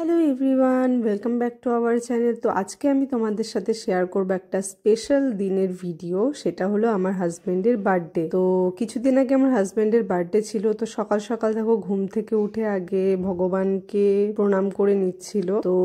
Hello everyone, welcome back to our channel. তো আজকে আমি তোমাদের সাথে শেয়ার করব একটা স্পেশাল দিনের ভিডিও। সেটা হলো আমার হাজবেন্ডের বার্থডে। তো কিছুদিন আগে আমার হাজবেন্ডের বার্থডে ছিল। তো সকাল সকাল দেখো ঘুম থেকে উঠে আগে ভগবানকে প্রণাম করে নিচ্ছিল। তো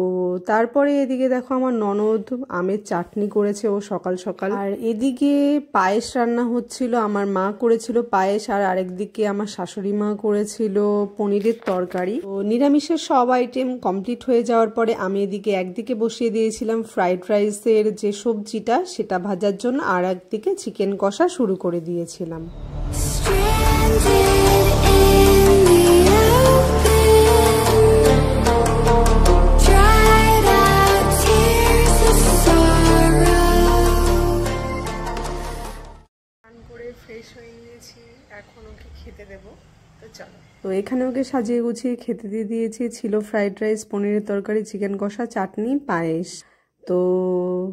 তারপরে এদিকে দেখো আমার ননদ আমের চাটনি করেছে ও সকাল সকাল, আর এদিকে পায়েস রান্না হচ্ছিল। আমার মা করেছিল পায়েস, আর আরেকদিকে আমার শাশুড়ি মা করেছিল পনিরের তরকারি। তো নিরামিষের সব আইটেম কমপ্লিট হয়ে যাওয়ার পরে আমি এদিকে একদিকে বসিয়ে দিয়েছিলাম ফ্রাইড রাইসের যে সবজিটা সেটা ভাজার জন্য, আর একদিকে চিকেন কষা শুরু করে দিয়েছিলাম। ফ্রেশ হয়ে নিয়েছি, এখন ওকে খেতে দেবো। তো এখানে ওকে সাজিয়ে গুছিয়ে খেতে দিয়ে দিয়েছি। ছিল ফ্রাইড রাইস, পনিরের তরকারি, চিকেন কষা, চাটনি, পায়েস। তো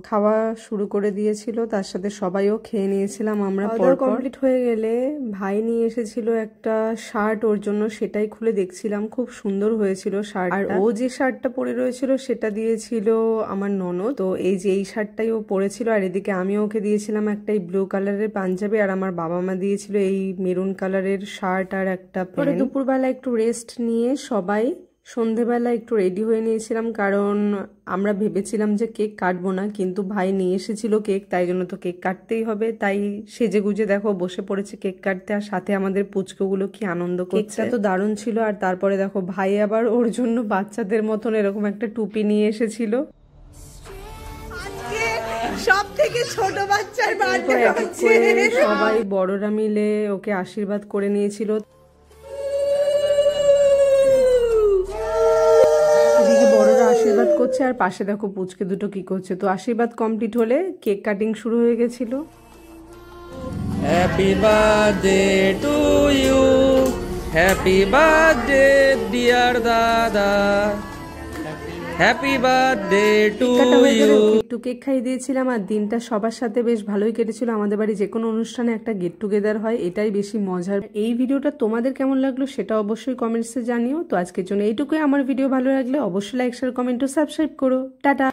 খাওয়া শুরু করে দিয়েছিল, তার সাথে সবাইও খেয়ে নিয়েছিলাম আমরা। পর কমপ্লিট হয়ে গেলে ভাই নিয়ে এসেছিল একটা শার্ট ওর জন্য, সেটাই খুলে দেখছিলাম। খুব সুন্দর হয়েছিল শার্ট। আর ও যে শার্টটা পরে রয়েছিল সেটা দিয়েছিল আমার ননদ। তো এই যে এই শার্টটাই ও পরেছিল, আর এদিকে আমি ওকে দিয়েছিলাম একটা ব্লু কালারের পাঞ্জাবি, আর আমার বাবা মা দিয়েছিল এই মেরুন কালারের শার্ট আর একটা প্যান্ট। দুপুরবেলা একটু রেস্ট নিয়ে সবাই সন্ধেবেলা একটু রেডি হয়ে নিয়েছিলাম, কারণ আমরা ভেবেছিলাম যে কেক কাটবো না, কিন্তু ভাই নিয়ে এসেছিল কেক, তাই জন্য তো কেক কাটতেই হবে। তাই সেজে গুজে দেখো বসে পড়েছে কেক কাটতে, আর সাথে আমাদের পুচকোগুলো কি আনন্দ করছে। কেকটা তো দারুণ ছিল। আর তারপরে দেখো ভাই আবার ওর জন্য বাচ্চাদের মতন এরকম একটা টুপি নিয়ে এসেছিল। সব থেকে ছোট বাচ্চার বার্থডে হচ্ছে, সবাই বড়রা মিলে ওকে আশীর্বাদ করে নিয়েছিল। আশীর্বাদ করছে, আর পাশে দেখো পুচকে দুটো কি করছে। তো আশীর্বাদ কমপ্লিট হলে কেক কাটিং শুরু হয়ে গেছিল। Happy birthday to you, happy birthday dear dada, happy birthday to you. একটু কেক খাইয়ে দিয়েছিলাম, আর দিনটা সবার সাথে বেশ ভালোই কেটেছিল। আমাদের বাড়ি যে কোনো অনুষ্ঠানে একটা গেট টুগেদার হয়, এটাই বেশি মজার। এই ভিডিওটা তোমাদের কেমন লাগলো সেটা অবশ্যই কমেন্টসে জানিও। তো আজকের জন্য এইটুকুই। আমার ভিডিও ভালো লাগলে অবশ্যই লাইক, শেয়ার, কমেন্ট ও সাবস্ক্রাইব করো। টাটা।